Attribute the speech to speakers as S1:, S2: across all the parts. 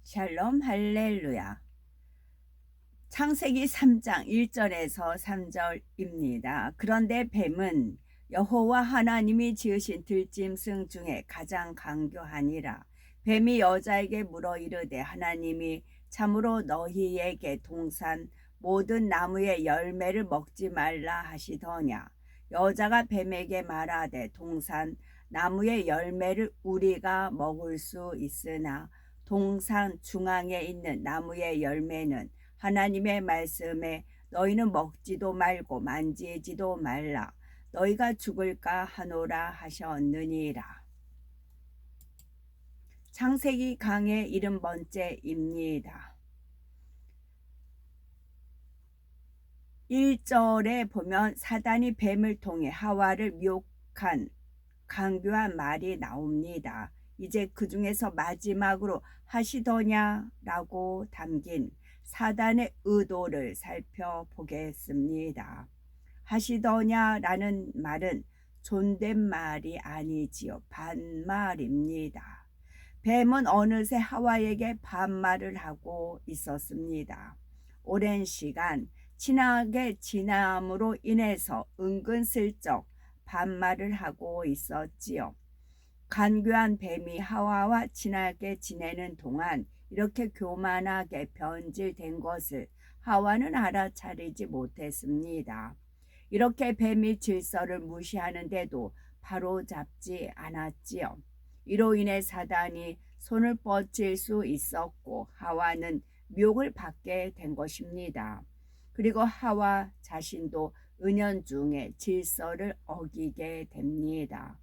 S1: 샬롬 할렐루야. 창세기 3장 1절에서 3절입니다. 그런데 뱀은 여호와 하나님이 지으신 들짐승 중에 가장 강교하니라. 뱀이 여자에게 물어 이르되 하나님이 참으로 너희에게 동산 모든 나무의 열매를 먹지 말라 하시더냐. 여자가 뱀에게 말하되 동산 나무의 열매를 우리가 먹을 수 있으나 동산 중앙에 있는 나무의 열매는 하나님의 말씀에 너희는 먹지도 말고 만지지도 말라 너희가 죽을까 하노라 하셨느니라. 창세기 강의 70번째입니다. 1절에 보면 사단이 뱀을 통해 하와를 미혹한 강교한 말이 나옵니다. 이제 그 중에서 마지막으로 하시더냐라고 담긴 사단의 의도를 살펴보겠습니다. 하시더냐라는 말은 존댓말이 아니지요. 반말입니다. 뱀은 어느새 하와에게 반말을 하고 있었습니다. 오랜 시간 친하게 지남으로 인해서 은근슬쩍 반말을 하고 있었지요. 간교한 뱀이 하와와 친하게 지내는 동안 이렇게 교만하게 변질된 것을 하와는 알아차리지 못했습니다. 이렇게 뱀이 질서를 무시하는데도 바로잡지 않았지요. 이로 인해 사단이 손을 뻗칠 수 있었고 하와는 미혹을 받게 된 것입니다. 그리고 하와 자신도 은연중에 질서를 어기게 됩니다.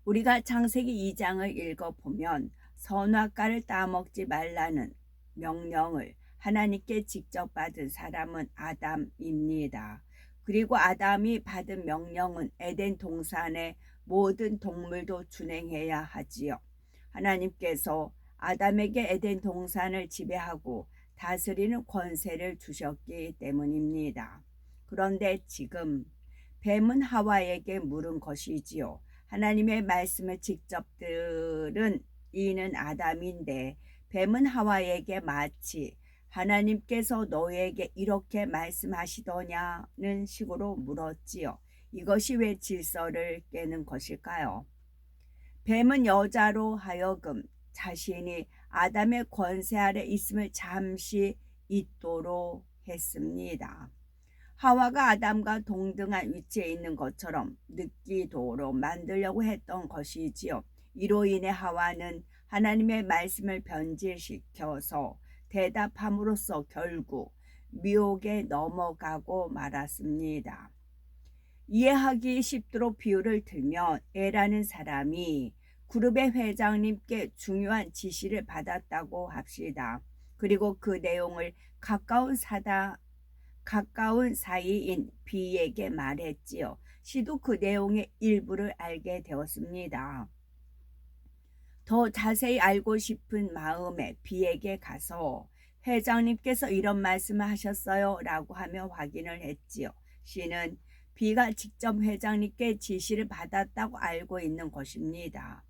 S1: 우리가 창세기 2장을 읽어보면 선악과를 따먹지 말라는 명령을 하나님께 직접 받은 사람은 아담입니다. 그리고 아담이 받은 명령은 에덴 동산의 모든 동물도 준행해야 하지요. 하나님께서 아담에게 에덴 동산을 지배하고 다스리는 권세를 주셨기 때문입니다. 그런데 지금 뱀은 하와에게 물은 것이지요. 하나님의 말씀을 직접 들은 이는 아담인데 뱀은 하와에게 마치 하나님께서 너에게 이렇게 말씀하시더냐는 식으로 물었지요. 이것이 왜 질서를 깨는 것일까요? 뱀은 여자로 하여금 자신이 아담의 권세 아래 있음을 잠시 잊도록 했습니다. 하와가 아담과 동등한 위치에 있는 것처럼 느끼도록 만들려고 했던 것이지요. 이로 인해 하와는 하나님의 말씀을 변질시켜서 대답함으로써 결국 미혹에 넘어가고 말았습니다. 이해하기 쉽도록 비유를 들면 A라는 사람이 그룹의 회장님께 중요한 지시를 받았다고 합시다. 그리고 그 내용을 가까운 사이인 B에게 말했지요. C도 그 내용의 일부를 알게 되었습니다. 더 자세히 알고 싶은 마음에 B에게 가서 회장님께서 이런 말씀을 하셨어요 라고 하며 확인을 했지요. C는 B가 직접 회장님께 지시를 받았다고 알고 있는 것입니다.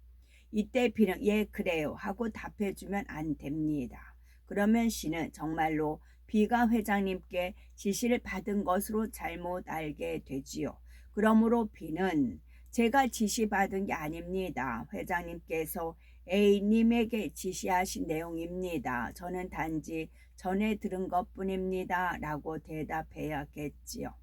S1: 이때 B는 예 그래요 하고 답해주면 안 됩니다. 그러면 C는 정말로 B가 회장님께 지시를 받은 것으로 잘못 알게 되지요. 그러므로 B는 제가 지시받은 게 아닙니다. 회장님께서 A님에게 지시하신 내용입니다. 저는 단지 전에 들은 것뿐입니다. 라고 대답해야겠지요.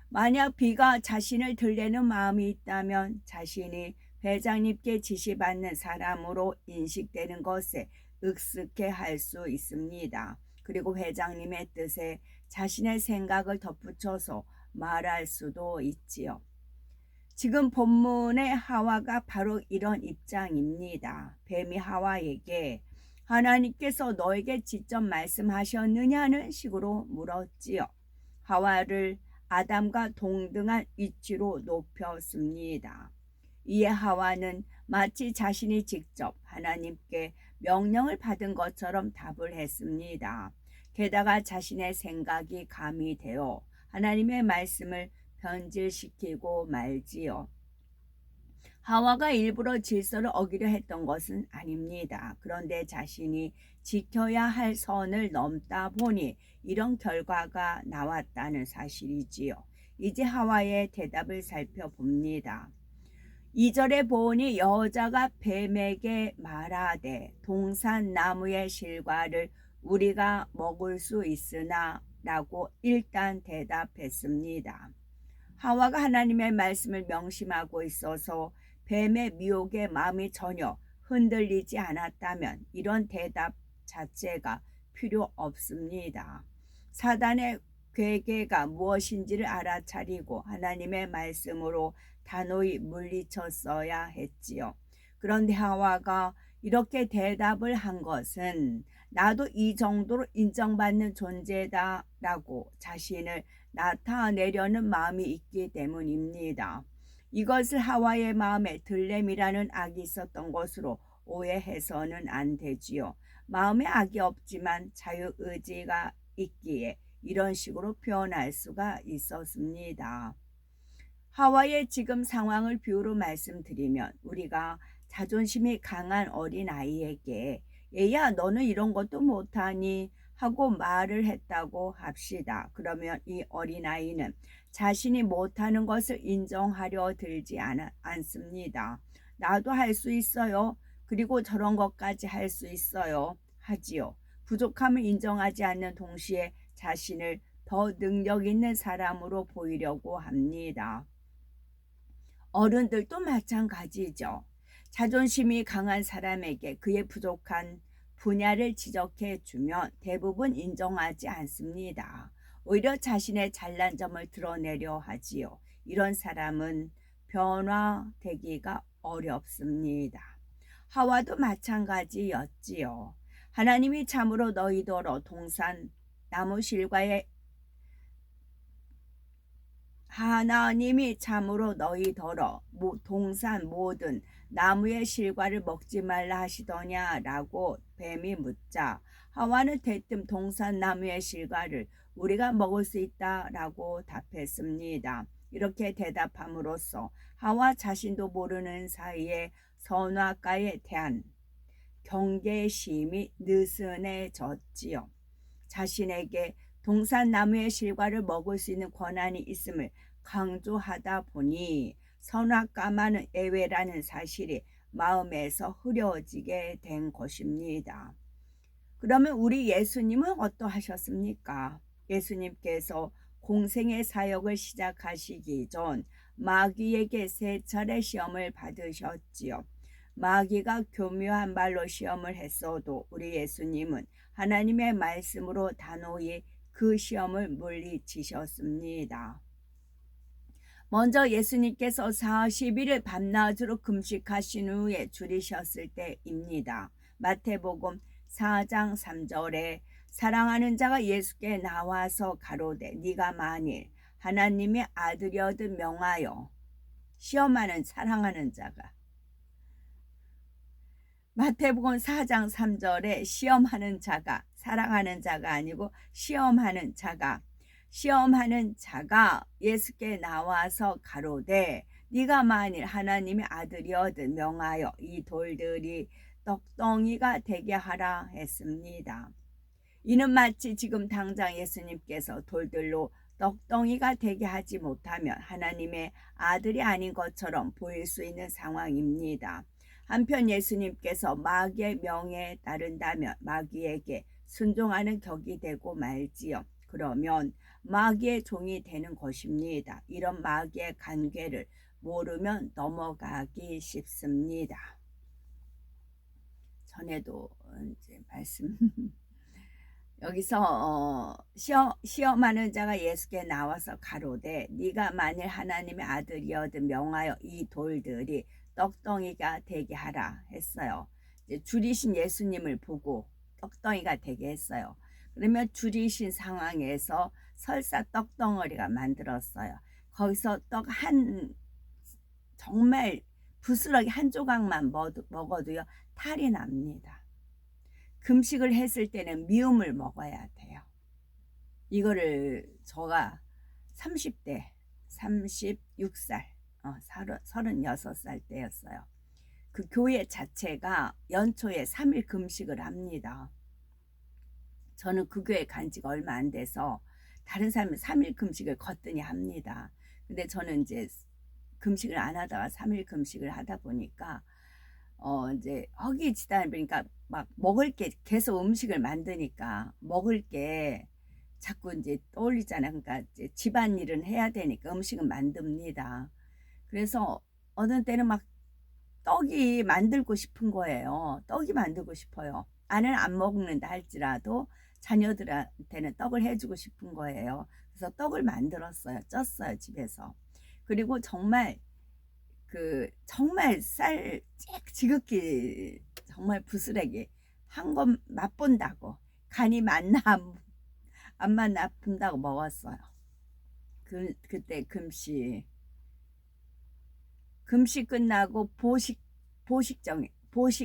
S1: 만약 B가 자신을 들려는 마음이 있다면 자신이 회장님께 지시받는 사람으로 인식되는 것에 익숙해할 수 있습니다. 그리고 회장님의 뜻에 자신의 생각을 덧붙여서 말할 수도 있지요. 지금 본문의 하와가 바로 이런 입장입니다. 뱀이 하와에게 하나님께서 너에게 직접 말씀하셨느냐는 식으로 물었지요. 하와를 아담과 동등한 위치로 높였습니다. 이에 하와는 마치 자신이 직접 하나님께 명령을 받은 것처럼 답을 했습니다. 게다가 자신의 생각이 가미되어 하나님의 말씀을 변질시키고 말지요. 하와가 일부러 질서를 어기려 했던 것은 아닙니다. 그런데 자신이 지켜야 할 선을 넘다 보니 이런 결과가 나왔다는 사실이지요. 이제 하와의 대답을 살펴봅니다. 2절에 보니 여자가 뱀에게 말하되 동산 나무의 실과를 우리가 먹을 수 있으나 라고 일단 대답했습니다. 하와가 하나님의 말씀을 명심하고 있어서 뱀의 미혹에 마음이 전혀 흔들리지 않았다면 이런 대답 자체가 필요 없습니다. 사단의 괴계가 무엇인지를 알아차리고 하나님의 말씀으로 단호히 물리쳤어야 했지요. 그런데 하와가 이렇게 대답을 한 것은 나도 이 정도로 인정받는 존재다라고 자신을 나타내려는 마음이 있기 때문입니다. 이것을 하와의 마음에 들램이라는 악이 있었던 것으로 오해해서는 안 되지요. 마음에 악이 없지만 자유의지가 있기에 이런 식으로 표현할 수가 있었습니다. 하와의 지금 상황을 비유로 말씀드리면 우리가 자존심이 강한 어린아이에게 얘야 너는 이런 것도 못하니 하고 말을 했다고 합시다. 그러면 이 어린아이는 자신이 못하는 것을 인정하려 들지 않습니다. 나도 할 수 있어요. 그리고 저런 것까지 할 수 있어요. 하지요. 부족함을 인정하지 않는 동시에 자신을 더 능력 있는 사람으로 보이려고 합니다. 어른들도 마찬가지죠. 자존심이 강한 사람에게 그의 부족한 분야를 지적해 주면 대부분 인정하지 않습니다. 오히려 자신의 잘난 점을 드러내려 하지요. 이런 사람은 변화되기가 어렵습니다. 하와도 마찬가지였지요. 하나님이 참으로 너희더러 동산 나무 실과에 하나님이 참으로 너희더러 동산 모든 나무의 실과를 먹지 말라 하시더냐라고 뱀이 묻자 하와는 대뜸 동산 나무의 실과를 우리가 먹을 수 있다라고 답했습니다. 이렇게 대답함으로써 하와 자신도 모르는 사이에 선악과에 대한 경계심이 느슨해졌지요. 자신에게 동산 나무의 실과를 먹을 수 있는 권한이 있음을 강조하다 보니 선악과만은 예외라는 사실이 마음에서 흐려지게 된 것입니다. 그러면 우리 예수님은 어떠하셨습니까? 예수님께서 공생의 사역을 시작하시기 전 마귀에게 3차례 시험을 받으셨지요. 마귀가 교묘한 말로 시험을 했어도 우리 예수님은 하나님의 말씀으로 단호히 그 시험을 물리치셨습니다. 먼저 예수님께서 40일을 밤낮으로 금식하신 후에 줄이셨을 때입니다. 마태복음 4장 3절에 사랑하는 자가 예수께 나와서 가로되 네가 만일 하나님의 아들이어든 명하여 시험하는 사랑하는 자가 마태복음 4장 3절에 시험하는 자가 사랑하는 자가 아니고 시험하는 자가 예수께 나와서 가로되 네가 만일 하나님의 아들이어든 명하여 이 돌들이 떡덩이가 되게 하라 했습니다. 이는 마치 지금 당장 예수님께서 돌들로 떡덩이가 되게 하지 못하면 하나님의 아들이 아닌 것처럼 보일 수 있는 상황입니다. 한편 예수님께서 마귀의 명에 따른다면 마귀에게 순종하는 격이 되고 말지요. 그러면 마귀의 종이 되는 것입니다. 이런 마귀의 관계를 모르면 넘어가기 쉽습니다. 전에도 이제 말씀 여기서 시험하는 자가 예수께 나와서 가로되 네가 만일 하나님의 아들이어든 명하여 이 돌들이 떡덩이가 되게 하라 했어요. 이제 줄이신 예수님을 보고 떡덩이가 되게 했어요. 그러면 줄이신 상황에서 설사 떡덩어리가 만들었어요. 거기서 떡 정말 부스러기 한 조각만 먹어도요 탈이 납니다. 금식을 했을 때는 미음을 먹어야 돼요. 이거를 제가 30대 36살 36살 때였어요. 그 교회 자체가 연초에 3일 금식을 합니다. 저는 그 교회 간 지가 얼마 안 돼서 다른 사람은 3일 금식을 거뜬히 합니다. 근데 저는 이제 금식을 안 하다가 3일 금식을 하다 보니까 이제 허기지다 보니까 막 먹을 게 계속 음식을 만드니까 먹을 게 자꾸 이제 떠올리잖아요. 그러니까 이제 집안일은 해야 되니까 음식은 만듭니다. 그래서 어느 때는 막 떡이 만들고 싶은 거예요. 떡이 만들고 싶어요. 아내는 안 먹는다 할지라도 자녀들한테는 떡을 해주고 싶은 거예요. 그래서 떡을 만들었어요. 쪘어요, 집에서. 그리고 정말 쌀 지극히 정말 부스레기 한 건 맛본다고 간이 맞나 안 맞나 본다고 먹었어요. 그때 금식 끝나고 보식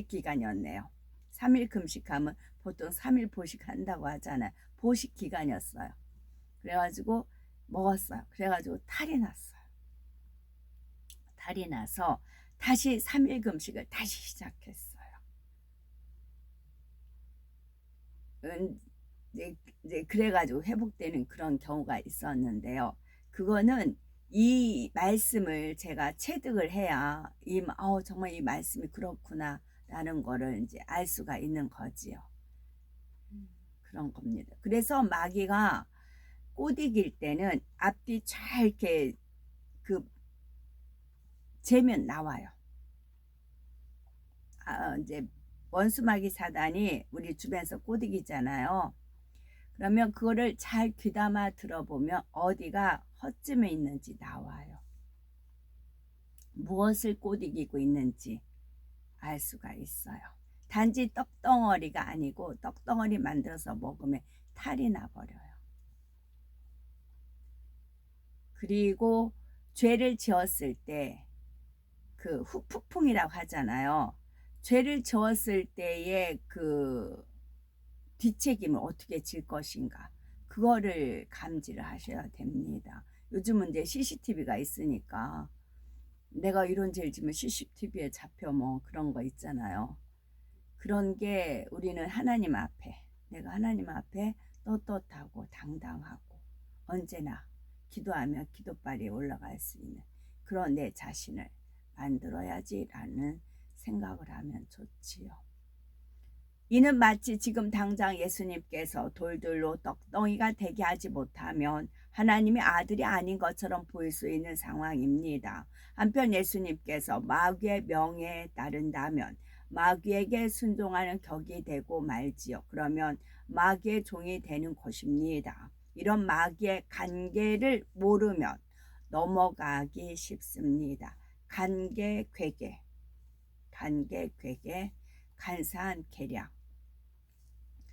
S1: 기간이었네요. 3일 금식하면 보통 3일 보식한다고 하잖아요. 보식 기간이었어요. 그래가지고 먹었어요. 그래가지고 탈이 났어요. 탈이 나서 다시 3일 금식을 다시 시작했어요. 이제 그래가지고 회복되는 그런 경우가 있었는데요. 그거는 이 말씀을 제가 체득을 해야 정말 이 말씀이 그렇구나 라는 거를 이제 알 수가 있는 거지요. 그런 겁니다. 그래서 마귀가 꽃 이길 때는 앞뒤 잘 이렇게 그 재면 나와요. 이제 원수마귀 사단이 우리 주변에서 꽃 이기잖아요. 그러면 그거를 잘 귀담아 들어보면 어디가 허점에 있는지 나와요. 무엇을 꽃 이기고 있는지 알 수가 있어요. 단지 떡덩어리가 아니고 떡덩어리 만들어서 먹으면 탈이 나버려요. 그리고 죄를 지었을 때 그 후폭풍이라고 하잖아요. 죄를 지었을 때의 그 뒷책임을 어떻게 질 것인가, 그거를 감지를 하셔야 됩니다. 요즘은 이제 CCTV가 있으니까 내가 이런 죄를 지면 CCTV에 잡혀 뭐 그런 거 있잖아요. 그런 게 우리는 내가 하나님 앞에 떳떳하고 당당하고 언제나 기도하며 기도발이 올라갈 수 있는 그런 내 자신을 만들어야지라는 생각을 하면 좋지요. 이는 마치 지금 당장 예수님께서 돌들로 떡덩이가 되게 하지 못하면 하나님의 아들이 아닌 것처럼 보일 수 있는 상황입니다. 한편 예수님께서 마귀의 명예에 따른다면 마귀에게 순종하는 격이 되고 말지요. 그러면 마귀의 종이 되는 것입니다. 이런 마귀의 관계를 모르면 넘어가기 쉽습니다. 관계, 괴계, 간사한 계략.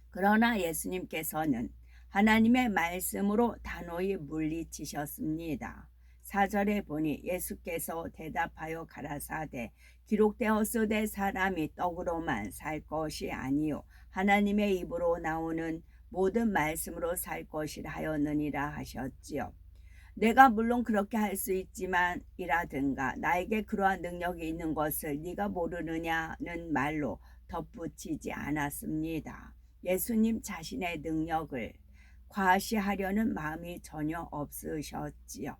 S1: 그러나 예수님께서는 하나님의 말씀으로 단호히 물리치셨습니다. 4절에 보니 예수께서 대답하여 가라사대 기록되었으되 사람이 떡으로만 살 것이 아니요 하나님의 입으로 나오는 모든 말씀으로 살 것이라 하였느니라 하셨지요. 내가 물론 그렇게 할 수 있지만 이라든가 나에게 그러한 능력이 있는 것을 네가 모르느냐는 말로 덧붙이지 않았습니다. 예수님 자신의 능력을 과시하려는 마음이 전혀 없으셨지요.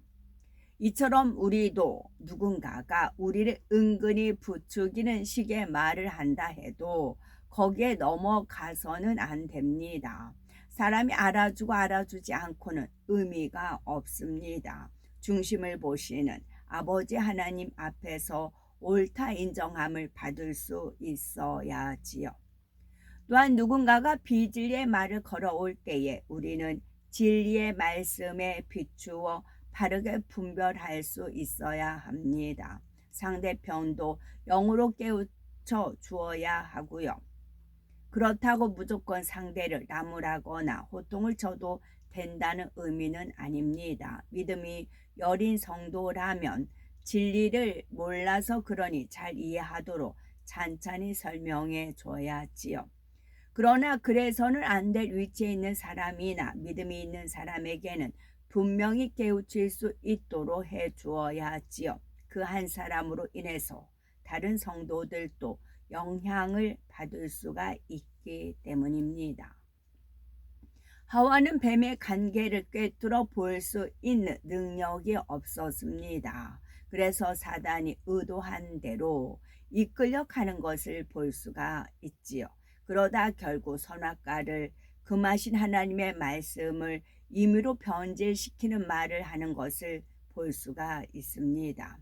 S1: 이처럼 우리도 누군가가 우리를 은근히 부추기는 식의 말을 한다 해도 거기에 넘어가서는 안 됩니다. 사람이 알아주고 알아주지 않고는 의미가 없습니다. 중심을 보시는 아버지 하나님 앞에서 옳다 인정함을 받을 수 있어야지요. 또한 누군가가 비진리의 말을 걸어올 때에 우리는 진리의 말씀에 비추어 바르게 분별할 수 있어야 합니다. 상대편도 영으로 깨우쳐 주어야 하고요. 그렇다고 무조건 상대를 나무라거나 호통을 쳐도 된다는 의미는 아닙니다. 믿음이 여린 성도라면 진리를 몰라서 그러니 잘 이해하도록 찬찬히 설명해 줘야지요. 그러나 그래서는 안 될 위치에 있는 사람이나 믿음이 있는 사람에게는 분명히 깨우칠 수 있도록 해 주어야지요. 그 한 사람으로 인해서 다른 성도들도 영향을 받을 수가 있기 때문입니다. 하와는 뱀의 관계를 꿰뚫어 볼 수 있는 능력이 없었습니다. 그래서 사단이 의도한 대로 이끌려 가는 것을 볼 수가 있지요. 그러다 결국 선악과를 금하신 하나님의 말씀을 임의로 변질시키는 말을 하는 것을 볼 수가 있습니다.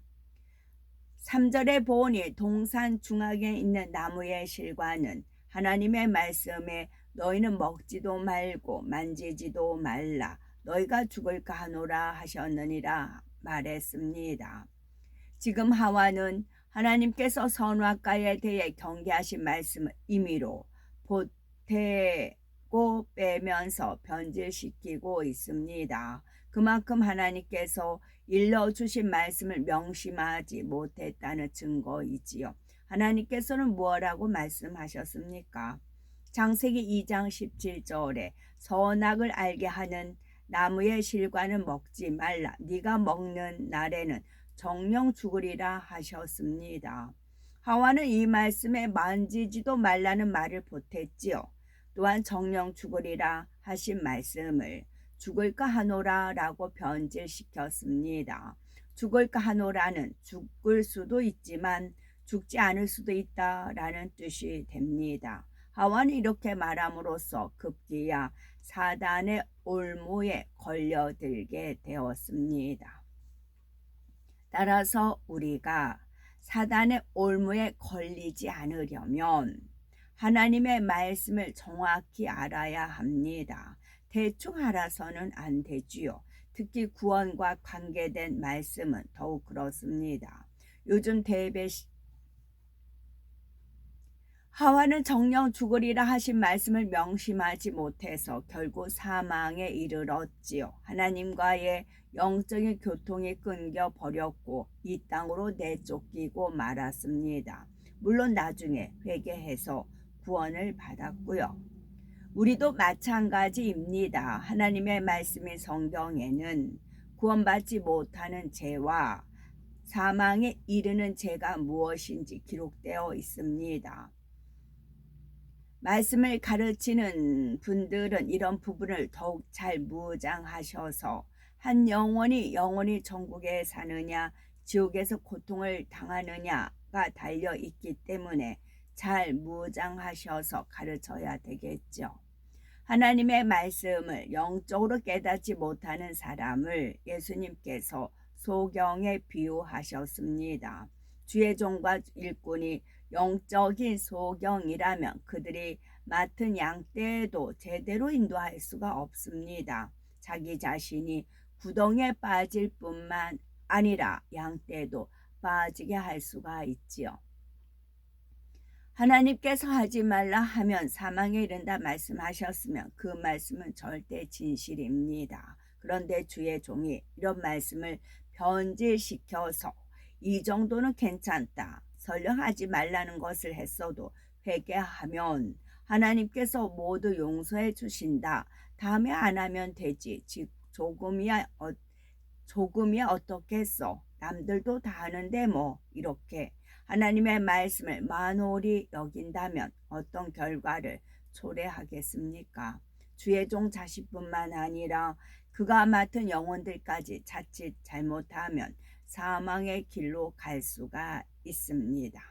S1: 3절에 보니 동산 중앙에 있는 나무의 실과는 하나님의 말씀에 너희는 먹지도 말고 만지지도 말라 너희가 죽을까 하노라 하셨느니라 말했습니다. 지금 하와는 하나님께서 선악과에 대해 경계하신 말씀을 임의로 보태고 빼면서 변질시키고 있습니다. 그만큼 하나님께서 일러주신 말씀을 명심하지 못했다는 증거이지요. 하나님께서는 무엇라고 말씀하셨습니까? 창세기 2장 17절에 선악을 알게 하는 나무의 실과는 먹지 말라. 네가 먹는 날에는 정령 죽으리라 하셨습니다. 하와는 이 말씀에 만지지도 말라는 말을 보탰지요. 또한 정령 죽으리라 하신 말씀을 죽을까 하노라 라고 변질시켰습니다. 죽을까 하노라는 죽을 수도 있지만 죽지 않을 수도 있다라는 뜻이 됩니다. 하와는 이렇게 말함으로써 급기야 사단의 올무에 걸려들게 되었습니다. 따라서 우리가 사단의 올무에 걸리지 않으려면 하나님의 말씀을 정확히 알아야 합니다. 대충 알아서는 안 되지요. 특히 구원과 관계된 말씀은 더욱 그렇습니다. 요즘 하와는 정령 죽으리라 하신 말씀을 명심하지 못해서 결국 사망에 이르렀지요. 하나님과의 영적인 교통이 끊겨 버렸고 이 땅으로 내쫓기고 말았습니다. 물론 나중에 회개해서 구원을 받았고요. 우리도 마찬가지입니다. 하나님의 말씀인 성경에는 구원받지 못하는 죄와 사망에 이르는 죄가 무엇인지 기록되어 있습니다. 말씀을 가르치는 분들은 이런 부분을 더욱 잘 무장하셔서 한 영혼이 영원히 천국에 사느냐 지옥에서 고통을 당하느냐가 달려 있기 때문에 잘 무장하셔서 가르쳐야 되겠죠. 하나님의 말씀을 영적으로 깨닫지 못하는 사람을 예수님께서 소경에 비유하셨습니다. 주의 종과 일꾼이 영적인 소경이라면 그들이 맡은 양떼도 제대로 인도할 수가 없습니다. 자기 자신이 구덩이에 빠질 뿐만 아니라 양떼도 빠지게 할 수가 있지요. 하나님께서 하지 말라 하면 사망에 이른다 말씀하셨으면 그 말씀은 절대 진실입니다. 그런데 주의 종이 이런 말씀을 변질시켜서 이 정도는 괜찮다. 설령 하지 말라는 것을 했어도 회개하면 하나님께서 모두 용서해 주신다. 다음에 안 하면 되지. 조금이야 어떻겠어. 남들도 다 하는데 뭐 이렇게 하나님의 말씀을 만홀히 여긴다면 어떤 결과를 초래하겠습니까? 주의 종 자식뿐만 아니라 그가 맡은 영혼들까지 자칫 잘못하면 사망의 길로 갈 수가 있습니다.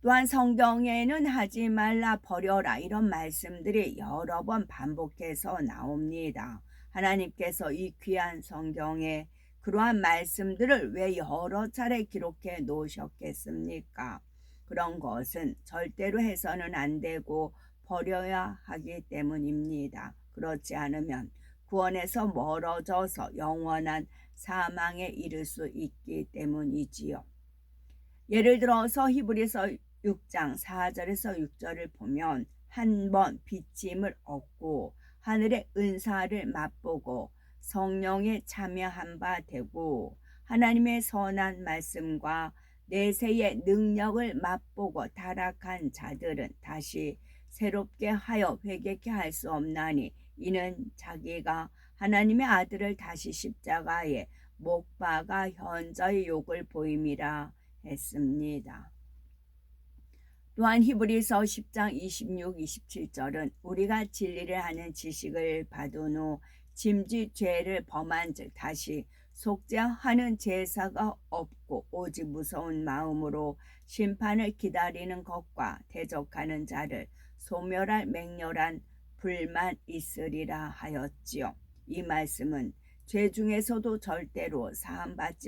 S1: 또한 성경에는 하지 말라 버려라 이런 말씀들이 여러 번 반복해서 나옵니다. 하나님께서 이 귀한 성경에 그러한 말씀들을 왜 여러 차례 기록해 놓으셨겠습니까? 그런 것은 절대로 해서는 안 되고 버려야 하기 때문입니다. 그렇지 않으면 구원에서 멀어져서 영원한 사망에 이를 수 있기 때문이지요. 예를 들어서 히브리서 6장 4절에서 6절을 보면 한 번 빚짐을 얻고 하늘의 은사를 맛보고 성령에 참여한 바 되고 하나님의 선한 말씀과 내세의 능력을 맛보고 타락한 자들은 다시 새롭게 하여 회개케 할 수 없나니 이는 자기가 하나님의 아들을 다시 십자가에 목바가 현저히 욕을 보임이라 했습니다. 또한 히브리서 10장 26, 27절은 우리가 진리를 하는 지식을 받은 후 짐짓 죄를 범한 즉 다시 속죄하는 제사가 없고 오직 무서운 마음으로 심판을 기다리는 것과 대적하는 자를 소멸할 맹렬한 불만 있으리라 하였지요. 이 말씀은 죄 중에서도 절대로 사함받을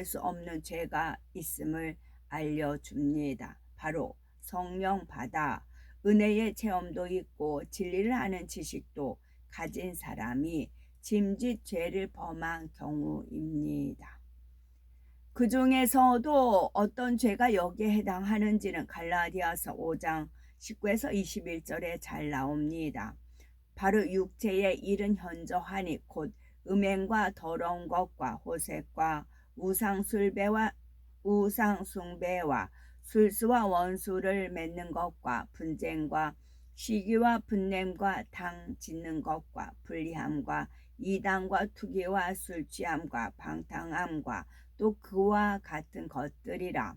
S1: 수 없는 죄가 있음을 알려줍니다. 바로 성령 받아 은혜의 체험도 있고 진리를 아는 지식도 가진 사람이 짐짓 죄를 범한 경우입니다. 그 중에서도 어떤 죄가 여기에 해당하는지는 갈라디아서 5장 19에서 21절에 잘 나옵니다. 바로 육체의 일은 현저하니 곧 음행과 더러운 것과 호색과 우상숭배와 술수와 원수를 맺는 것과 분쟁과 시기와 분냄과 당 짓는 것과 불리함과 이단과 투기와 술취함과 방탕함과 또 그와 같은 것들이라.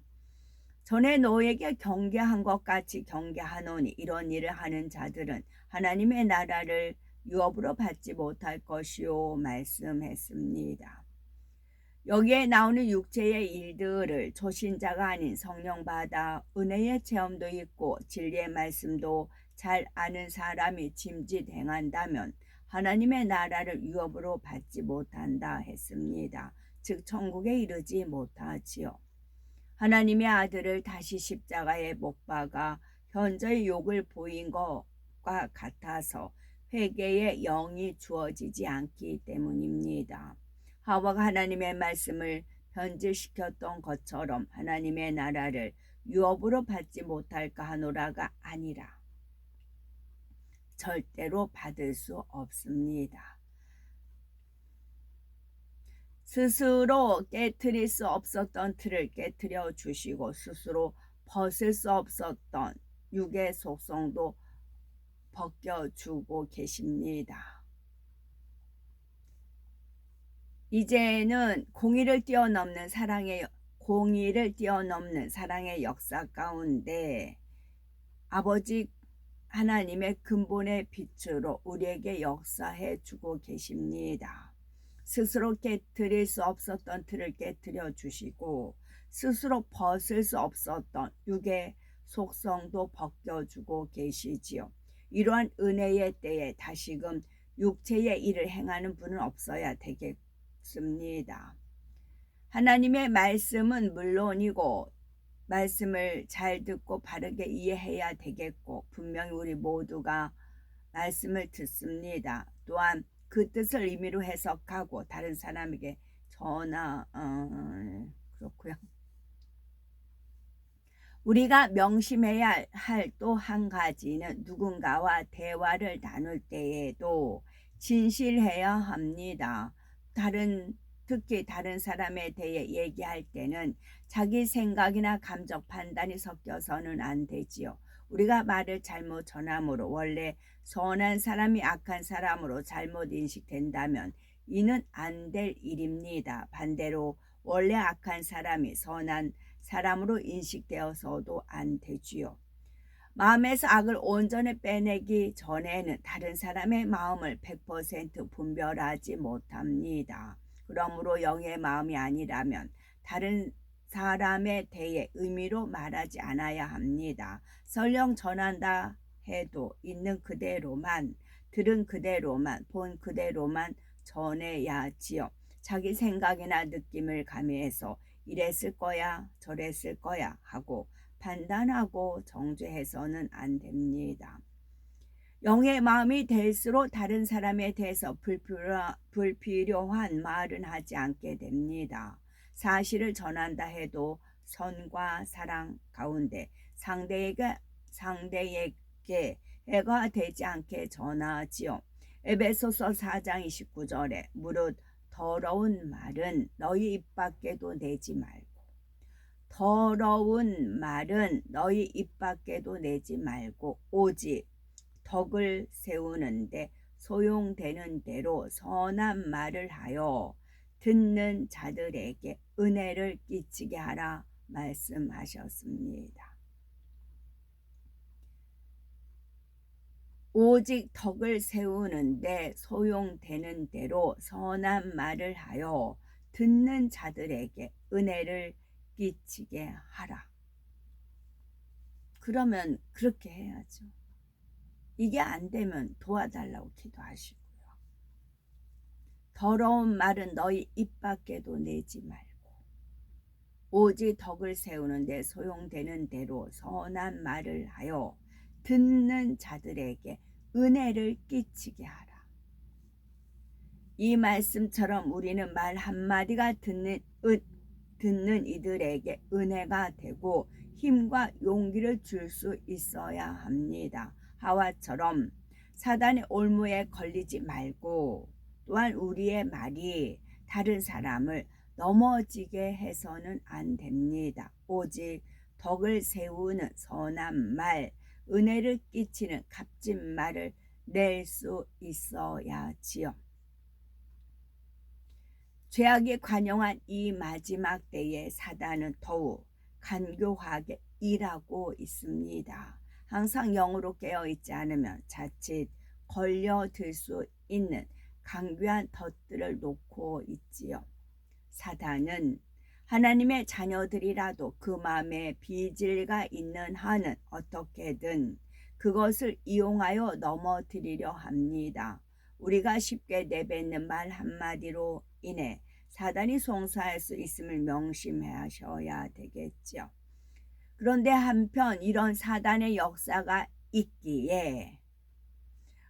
S1: 전에 너에게 경계한 것 같이 경계하노니 이런 일을 하는 자들은 하나님의 나라를 유업으로 받지 못할 것이요 말씀했습니다. 여기에 나오는 육체의 일들을 초신자가 아닌 성령 받아 은혜의 체험도 있고 진리의 말씀도 잘 아는 사람이 짐짓 행한다면 하나님의 나라를 유업으로 받지 못한다 했습니다. 즉 천국에 이르지 못하지요. 하나님의 아들을 다시 십자가에 못 박아 현저히 욕을 보인 것과 같아서 회개의 영이 주어지지 않기 때문입니다. 하와가 하나님의 말씀을 변질시켰던 것처럼 하나님의 나라를 유업으로 받지 못할까 하노라가 아니라 절대로 받을 수 없습니다. 스스로 깨트릴 수 없었던 틀을 깨트려 주시고 스스로 벗을 수 없었던 육의 속성도 벗겨주고 계십니다. 이제는 공의를 뛰어넘는 사랑의 역사 가운데 아버지 하나님의 근본의 빛으로 우리에게 역사해 주고 계십니다. 스스로 깨트릴 수 없었던 틀을 깨트려 주시고 스스로 벗을 수 없었던 육의 속성도 벗겨주고 계시지요. 이러한 은혜의 때에 다시금 육체의 일을 행하는 분은 없어야 되겠습니다. 하나님의 말씀은 물론이고 말씀을 잘 듣고 바르게 이해해야 되겠고 분명히 우리 모두가 말씀을 듣습니다. 또한 그 뜻을 의미로 해석하고 다른 사람에게 그렇고요. 우리가 명심해야 할 또 한 가지는 누군가와 대화를 나눌 때에도 진실해야 합니다. 특히 다른 사람에 대해 얘기할 때는 자기 생각이나 감정 판단이 섞여서는 안 되지요. 우리가 말을 잘못 전함으로 원래 선한 사람이 악한 사람으로 잘못 인식된다면 이는 안 될 일입니다. 반대로 원래 악한 사람이 선한 사람으로 인식되어서도 안 되지요. 마음에서 악을 온전히 빼내기 전에는 다른 사람의 마음을 100% 분별하지 못합니다. 그러므로 영의 마음이 아니라면 다른 사람에 대해 의미로 말하지 않아야 합니다. 설령 전한다 해도 있는 그대로만, 들은 그대로만, 본 그대로만 전해야지요. 자기 생각이나 느낌을 가미해서 이랬을 거야, 저랬을 거야 하고 판단하고 정죄해서는 안 됩니다. 영의 마음이 될수록 다른 사람에 대해서 불필요한 말은 하지 않게 됩니다. 사실을 전한다 해도 선과 사랑 가운데 상대에게 해가 되지 않게 전하지요. 에베소서 4장 29절에 무릇 더러운 말은 너희 입 밖에도 내지 말고 오직 덕을 세우는데 소용되는 대로 선한 말을 하여 듣는 자들에게 은혜를 끼치게 하라 말씀하셨습니다. 오직 덕을 세우는데 소용되는 대로 선한 말을 하여 듣는 자들에게 은혜를 끼치게 하라. 그러면 그렇게 해야죠. 이게 안 되면 도와달라고 기도하시고요. 더러운 말은 너희 입 밖에도 내지 말고 오직 덕을 세우는데 소용되는 대로 선한 말을 하여 듣는 자들에게 은혜를 끼치게 하라. 이 말씀처럼 우리는 말 한마디가 듣는 이들에게 은혜가 되고 힘과 용기를 줄 수 있어야 합니다. 하와처럼 사단의 올무에 걸리지 말고 또한 우리의 말이 다른 사람을 넘어지게 해서는 안 됩니다. 오직 덕을 세우는 선한 말, 은혜를 끼치는 값진 말을 낼 수 있어야지요. 죄악이 관영한 이 마지막 때에 사단은 더욱 간교하게 일하고 있습니다. 항상 영으로 깨어있지 않으면 자칫 걸려들 수 있는 강교한 덫들을 놓고 있지요. 사단은 하나님의 자녀들이라도 그 마음에 비질가 있는 한은 어떻게든 그것을 이용하여 넘어뜨리려 합니다. 우리가 쉽게 내뱉는 말 한마디로 인해 사단이 송사할 수 있음을 명심하셔야 되겠죠. 그런데 한편 이런 사단의 역사가 있기에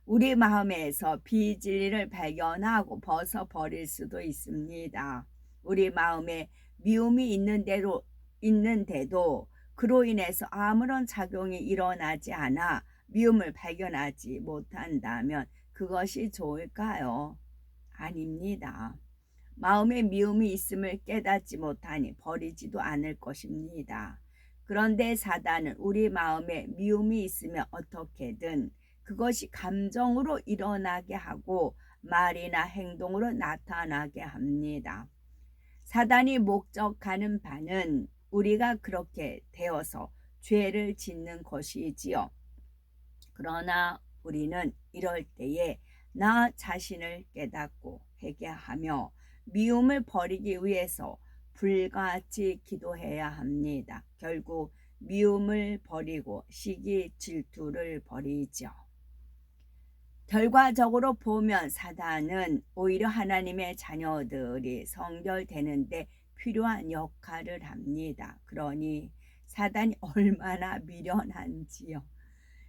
S1: 우리 마음에서 비진리를 발견하고 벗어버릴 수도 있습니다. 우리 마음에 미움이 있는데도 그로 인해서 아무런 작용이 일어나지 않아 미움을 발견하지 못한다면 그것이 좋을까요? 아닙니다. 마음에 미움이 있음을 깨닫지 못하니 버리지도 않을 것입니다. 그런데 사단은 우리 마음에 미움이 있으면 어떻게든 그것이 감정으로 일어나게 하고 말이나 행동으로 나타나게 합니다. 사단이 목적하는 바는 우리가 그렇게 되어서 죄를 짓는 것이지요. 그러나 우리는 이럴 때에 나 자신을 깨닫고 회개하며 미움을 버리기 위해서 불같이 기도해야 합니다. 결국 미움을 버리고 시기 질투를 버리죠. 결과적으로 보면 사단은 오히려 하나님의 자녀들이 성결되는데 필요한 역할을 합니다. 그러니 사단이 얼마나 미련한지요.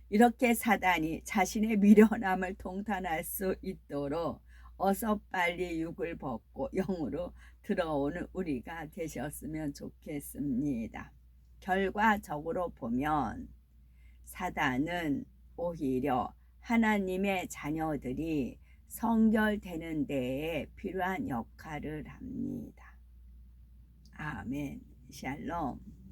S1: 이렇게 사단이 자신의 미련함을 통탄할 수 있도록 어서 빨리 육을 벗고 영으로 들어오는 우리가 되셨으면 좋겠습니다. 결과적으로 보면 사단은 오히려 하나님의 자녀들이 성결되는 데에 필요한 역할을 합니다. 아멘. 샬롬.